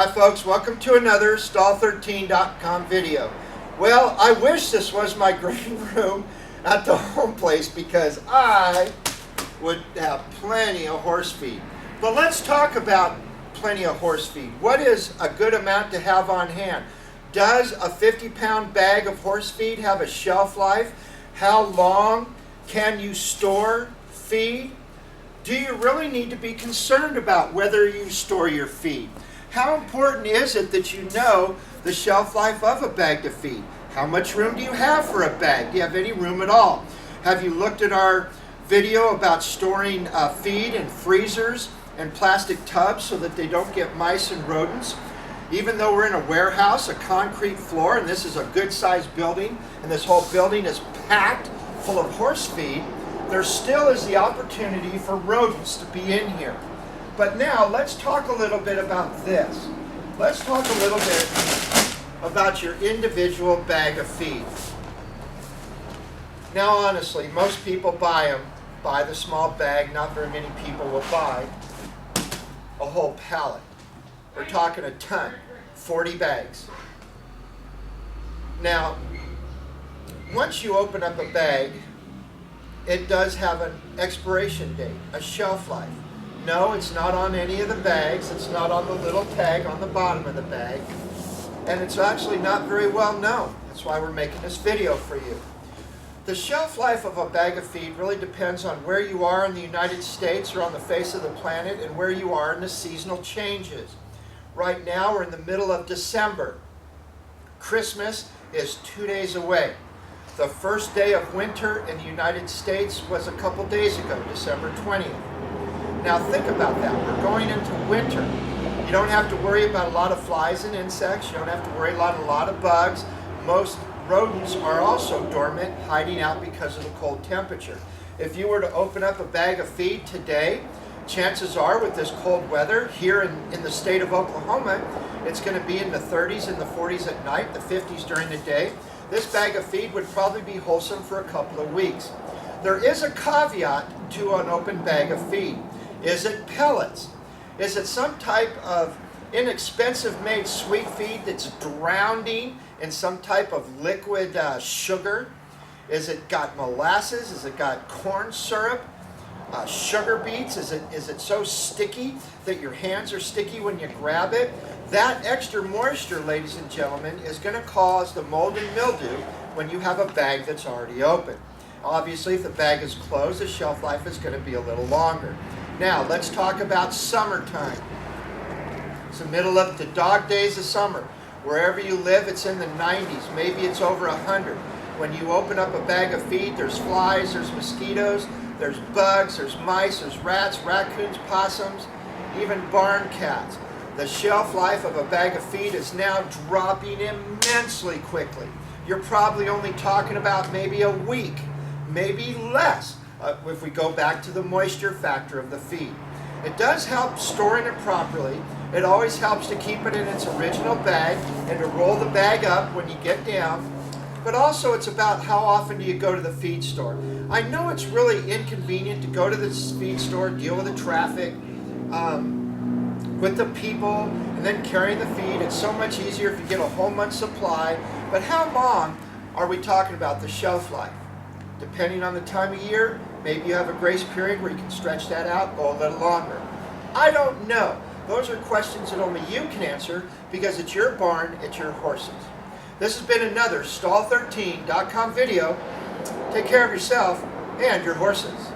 Hi folks, welcome to another Stall13.com video. Well, I wish this was my green room at the home place because I would have plenty of horse feed. But let's talk about plenty of horse feed. What is a good amount to have on hand? Does a 50-pound bag of horse feed have a shelf life? How long can you store feed? Do you really need to be concerned about whether you store your feed? How important is it that you know the shelf life of a bag of feed? How much room do you have for a bag? Do you have any room at all? Have you looked at our video about storing feed in freezers and plastic tubs so that they don't get mice and rodents? Even though we're in a warehouse, a concrete floor, and this is a good-sized building, and this whole building is packed full of horse feed, there still is the opportunity for rodents to be in here. But now let's talk a little bit about this. Let's talk a little bit about your individual bag of feed. Now honestly, most people buy the small bag. Not very many people will buy a whole pallet. We're talking a ton, 40 bags. Now, once you open up a bag, it does have an expiration date, a shelf life. No, it's not on any of the bags. It's not on the little tag on the bottom of the bag. And it's actually not very well known. That's why we're making this video for you. The shelf life of a bag of feed really depends on where you are in the United States or on the face of the planet and where you are in the seasonal changes. Right now we're in the middle of December. Christmas is 2 days away. The first day of winter in the United States was a couple days ago, December 20th. Now think about that. We're going into winter. You don't have to worry about a lot of flies and insects. You don't have to worry about a lot of bugs. Most rodents are also dormant, hiding out because of the cold temperature. If you were to open up a bag of feed today, chances are with this cold weather here in the state of Oklahoma, it's going to be in the 30s and the 40s at night, the 50s during the day. This bag of feed would probably be wholesome for a couple of weeks. There is a caveat to an open bag of feed. Is it pellets? Is it some type of inexpensive made sweet feed that's drowning in some type of liquid sugar? Is it got molasses? Is it got corn syrup? Sugar beets? Is it so sticky that your hands are sticky when you grab it? That extra moisture, ladies and gentlemen, is going to cause the mold and mildew when you have a bag that's already open. Obviously, if the bag is closed, the shelf life is going to be a little longer. Now, let's talk about summertime. It's the middle of the dog days of summer. Wherever you live, it's in the 90s. Maybe it's over 100. When you open up a bag of feed, there's flies, there's mosquitoes, there's bugs, there's mice, there's rats, raccoons, possums, even barn cats. The shelf life of a bag of feed is now dropping immensely quickly. You're probably only talking about maybe a week, maybe less, if we go back to the moisture factor of the feed. It does help storing it properly. It always helps to keep it in its original bag and to roll the bag up when you get down. But also it's about how often do you go to the feed store. I know it's really inconvenient to go to the feed store, deal with the traffic, with the people, and then carrying the feed. It's so much easier if you get a whole month's supply. But how long are we talking about the shelf life? Depending on the time of year, maybe you have a grace period where you can stretch that out, go a little longer. I don't know. Those are questions that only you can answer because it's your barn, it's your horses. This has been another Stall13.com video. Take care of yourself and your horses.